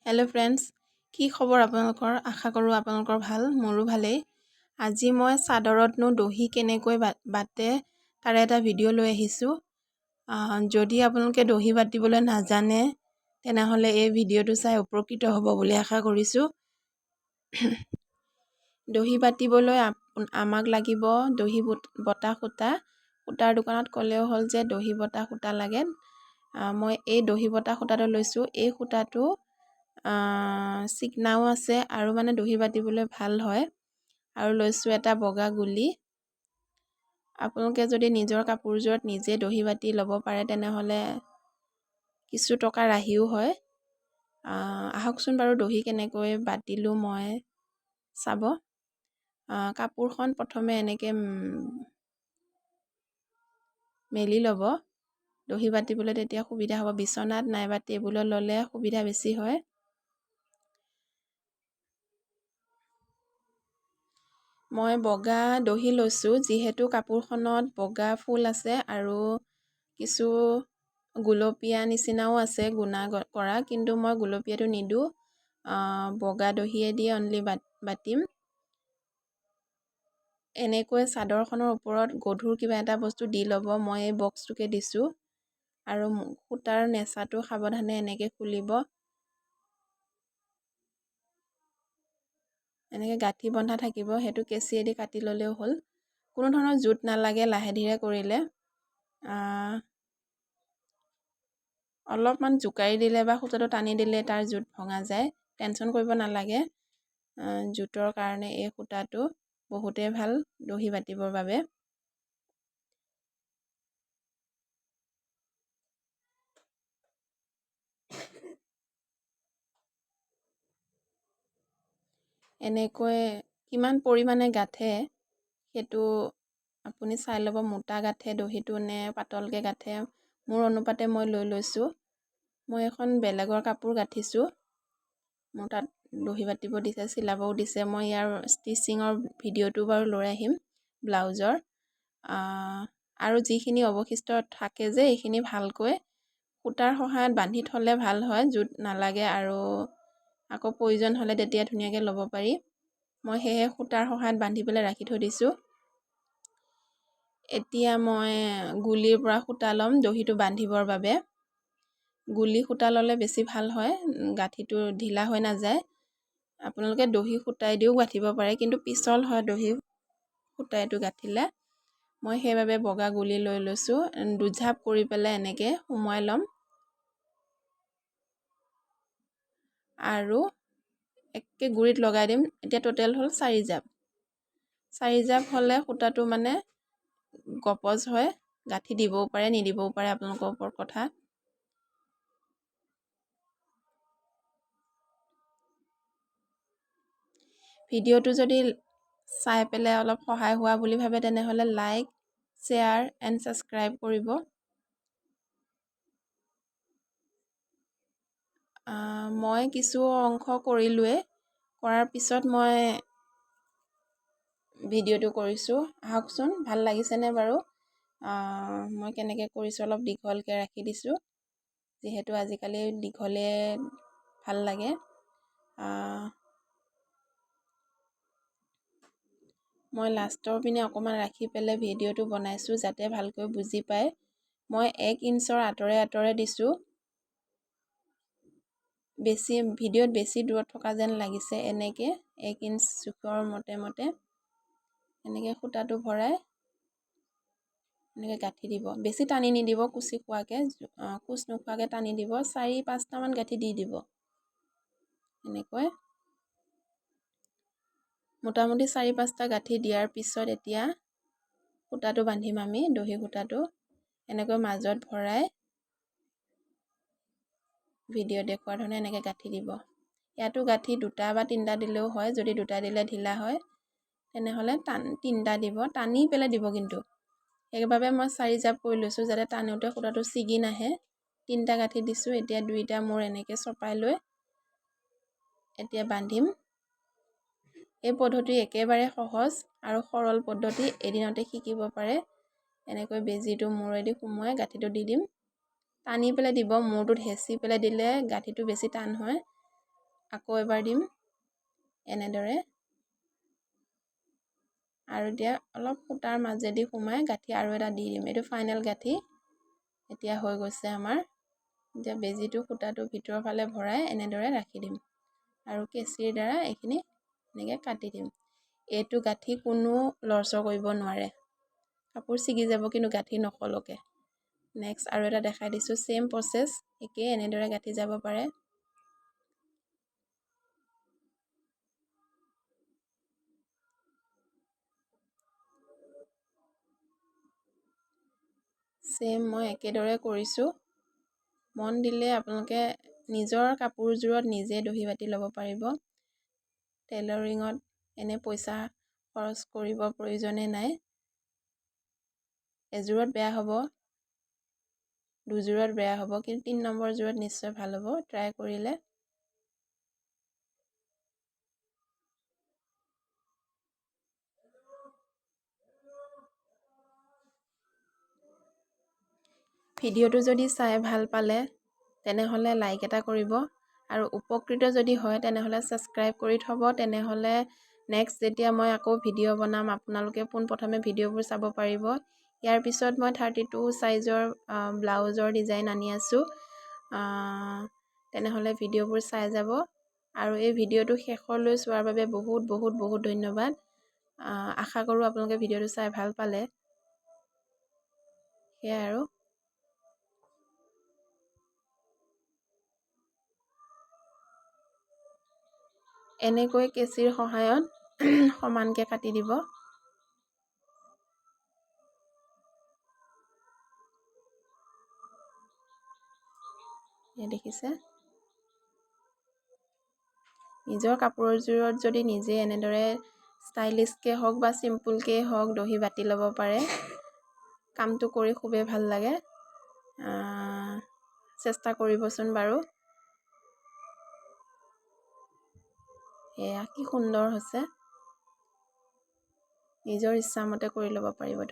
Hello' friends, কি খবৰ আপোনালোকৰ? আশা কৰোঁ আপোনালোকৰ ভাল, মোৰো ভালেই। আজি মই চাদৰতনো দহি কেনেকৈ বাটে তাৰে এটা ভিডিঅ' লৈ আহিছোঁ। যদি আপোনালোকে দহি বাতিবলৈ নাজানে তেনেহ'লে এই ভিডিঅ'টো চাই উপকৃত হ'ব বুলি আশা কৰিছোঁ। দহি বাতিবলৈ আমাক লাগিব দহি বতা সূতা। সূতাৰ দোকানত ক'লেও হ'ল যে দহি বতা সূতা লাগে। মই এই দহি বতা সূতাটো লৈছোঁ। এই সূতাটো চিকনাও আছে আৰু মানে দহি বাতিবলৈ ভাল হয়। আৰু লৈছোঁ এটা বগা গুলি। আপোনালোকে যদি নিজৰ কাপোৰযোৰত নিজে দহি বাতি ল'ব পাৰে তেনেহ'লে কিছু টকা ৰাহিও হয়। আহকচোন বাৰু দহি কেনেকৈ বাতিলোঁ মই চাব। কাপোৰখন প্ৰথমে এনেকৈ মেলি ল'ব। দহি বাতিবলৈ তেতিয়া সুবিধা হ'ব। বিচনাত নাইবা টেবুলত ল'লে সুবিধা বেছি হয়। মই বগা দহি লৈছোঁ যিহেতু কাপোৰখনত বগা ফুল আছে আৰু কিছু গুলপীয়া নিচিনাও আছে গুণা কৰা, কিন্তু মই গুলপীয়াটো নিদিওঁ। বগা দহিয়ে দি অনলি বাতিম। এনেকৈ চাদৰখনৰ ওপৰত গধুৰ কিবা এটা বস্তু দি ল'ব। মই এই বক্সটোকে দিছোঁ আৰু সূতাৰ নেচাটো সাৱধানে এনেকৈ খুলিব। এনেকৈ গাঁঠি বন্ধা থাকিব, সেইটো কেঁচিয়েদি কাটি ল'লেও হ'ল। কোনো ধৰণৰ জোঁট নালাগে লাহে ধীৰে কৰিলে। অলপমান জোকাৰি দিলে বা সূতাটো টানি দিলে তাৰ জোঁট ভঙা যায়। টেনশ্যন কৰিব নালাগে। জোঁটৰ কাৰণে এই সূতাটো বহুতেই ভাল দহি বাতিবৰ বাবে। এনেকৈ কিমান পৰিমাণে গাঁঠে সেইটো আপুনি চাই ল'ব। মোটা গাঁঠে দহিটো নে পাতলকৈ গাঁঠে, মোৰ অনুপাতে মই লৈ লৈছোঁ। মই এখন বেলেগৰ কাপোৰ গাঁঠিছোঁ। মোৰ তাত দহি বাতিব দিছে, চিলাবও দিছে। মই ইয়াৰ ষ্টিচিঙৰ ভিডিঅ'টো বাৰু লৈ আহিম ব্লাউজৰ। আৰু যিখিনি অৱশিষ্ট থাকে যে এইখিনি ভালকৈ সূতাৰ সহায়ত বান্ধি থ'লে ভাল হয়, জোঁট নালাগে আৰু আকৌ প্ৰয়োজন হ'লে তেতিয়া ধুনীয়াকৈ ল'ব পাৰি। মই সেয়ে সূতাৰ সহায়ত বান্ধি পেলাই ৰাখি থৈ দিছোঁ। এতিয়া মই গুলিৰ পৰা সূতা ল'ম দহিটো বান্ধিবৰ বাবে। গুলি সূতা ল'লে বেছি ভাল হয়, গাঁঠিটো ঢিলা হৈ নাযায়। আপোনালোকে দহি সূতাই দিও গাঁঠিব পাৰে, কিন্তু পিছল হয় দহি সূতাইটো গাঁঠিলে। মই সেইবাবে বগা গুলি লৈ লৈছোঁ। দুঝাপ কৰি পেলাই এনেকৈ সুমুৱাই ল'ম আৰু একে গুৰিত লগাই দিম। এতিয়া টোটেল হ'ল 4 জাপ। 4 জাপ হ'লে সূতাটো মানে গপচ হয়। গাঁঠি দিবও পাৰে নিদিবও পাৰে, আপোনালোকৰ ওপৰত কথা। ভিডিঅ'টো যদি চাই পেলাই অলপ সহায় হোৱা বুলি ভাবে তেনেহ'লে লাইক, শ্বেয়াৰ এণ্ড ছাবস্ক্ৰাইব কৰিব। মই কিছু অংশ কৰিলোৱে, কৰাৰ পিছত মই ভিডিঅ'টো কৰিছোঁ। আহকচোন, ভাল লাগিছেনে বাৰু? মই কেনেকৈ কৰিছোঁ অলপ দীঘলকৈ ৰাখি দিছোঁ, যিহেতু আজিকালি দীঘলে ভাল লাগে। মই লাষ্টৰ পিনে অকণমান ৰাখি পেলাই ভিডিঅ'টো বনাইছোঁ যাতে ভালকৈ বুজি পায়। মই 1 ইঞ্চৰ আঁতৰে আঁতৰে দিছোঁ। ভিডিঅ'ত বেছি দূৰত থকা যেন লাগিছে। এনেকৈ 1 ইঞ্চ জোখৰ মতে এনেকৈ সূতাটো ভৰাই এনেকৈ গাঁঠি দিব। বেছি টানি নিদিব, কুচি খোৱাকৈ কোচ নোখোৱাকৈ টানি দিব। 4-5টামান গাঁঠি দি দিব। এনেকৈ মোটামুটি 4-5টা গাঁঠি দিয়াৰ পিছত এতিয়া সূতাটো বান্ধিম আমি। দহি সূতাটো এনেকৈ মাজত ভৰাই ভিডিঅ' দেখুওৱাৰ ধৰণে এনেকৈ গাঁঠি দিব। ইয়াতো গাঁঠি 2টা বা 3টা দিলেও হয়। যদি 2টা দিলে ঢিলা হয় তেনেহ'লে 3টা দিব, টানি পেলাই দিব। কিন্তু সেইবাবে মই 4 জাপ কৰি লৈছোঁ যাতে টানোতে সূতাটো ছিগি নাহে। 3টা গাঁঠি দিছোঁ। এতিয়া 2টা মোৰ এনেকৈ চপাই লৈ এতিয়া বান্ধিম। এই পদ্ধতি একেবাৰে সহজ আৰু সৰল পদ্ধতি, এদিনতে শিকিব পাৰে। এনেকৈ বেজিটো মূৰেদি সুমুৱাই গাঁঠিটো দি দিম। টানি পেলাই দিব, মূৰটোত হেঁচি পেলাই দিলে গাঁঠিটো বেছি টান হয়। আকৌ এবাৰ দিম এনেদৰে, আৰু এতিয়া অলপ সূতাৰ মাজেদি সোমাই গাঁঠি আৰু এটা দি দিম। এইটো ফাইনেল গাঁঠি এতিয়া হৈ গৈছে আমাৰ। এতিয়া বেজীটো সূতাটো ভিতৰৰ ফালে ভৰাই এনেদৰে ৰাখি দিম আৰু কেঁচিৰ দ্বাৰা এইখিনি এনেকৈ কাটি দিম। এইটো গাঁঠি কোনো লৰচৰ কৰিব নোৱাৰে, কাপোৰ ছিগি যাব কিন্তু গাঁঠি নসলকে। নেক্সট আৰু এটা দেখাই দিছোঁ, চেম প্ৰচেছ, একেই এনেদৰে গাঁঠি যাব পাৰে। চেম মই একেদৰে কৰিছোঁ। মন দিলে আপোনালোকে নিজৰ কাপোৰযোৰত নিজে দহি বাতি ল'ব পাৰিব। টেইলৰিঙত এনে পইচা খৰচ কৰিব প্ৰয়োজনে নাই। এযোৰত বেয়া হ'ব, দুযোৰত বেয়া হ'ব, কিন্তু 3 নম্বৰ যোৰত নিশ্চয় ভাল হ'ব ট্ৰাই কৰিলে। ভিডিঅ'টো যদি চাই ভাল পালে তেনেহ'লে লাইক এটা কৰিব, আৰু উপকৃত যদি হয় তেনেহ'লে ছাবস্ক্ৰাইব কৰি থ'ব। তেনেহ'লে নেক্সট যেতিয়া মই আকৌ ভিডিঅ' বনাম আপোনালোকে পোনপ্ৰথমে ভিডিঅ'বোৰ চাব পাৰিব। ইয়াৰ পিছত মই 32 চাইজৰ ব্লাউজৰ ডিজাইন আনি আছোঁ। তেনেহ'লে ভিডিঅ'বোৰ চাই যাব, আৰু এই ভিডিঅ'টো শেষলৈ চোৱাৰ বাবে বহুত বহুত বহুত ধন্যবাদ। আশা কৰোঁ আপোনালোকে ভিডিঅ'টো চাই ভাল পালে। সেয়াই আৰু। এনেকৈ কেঁচিৰ সহায়ত সমানকৈ কাটি দিব। দেখিছে, নিজৰ কাপোৰযোৰত যদি নিজে এনেদৰে ষ্টাইলিছকৈ হওক বা চিম্পুলকৈ হওক দহি বাতি ল'ব পাৰে, কামটো কৰি খুবেই ভাল লাগে। চেষ্টা কৰিবচোন বাৰু। এয়া কি সুন্দৰ হৈছে, নিজৰ ইচ্ছামতে কৰি ল'ব পাৰিব।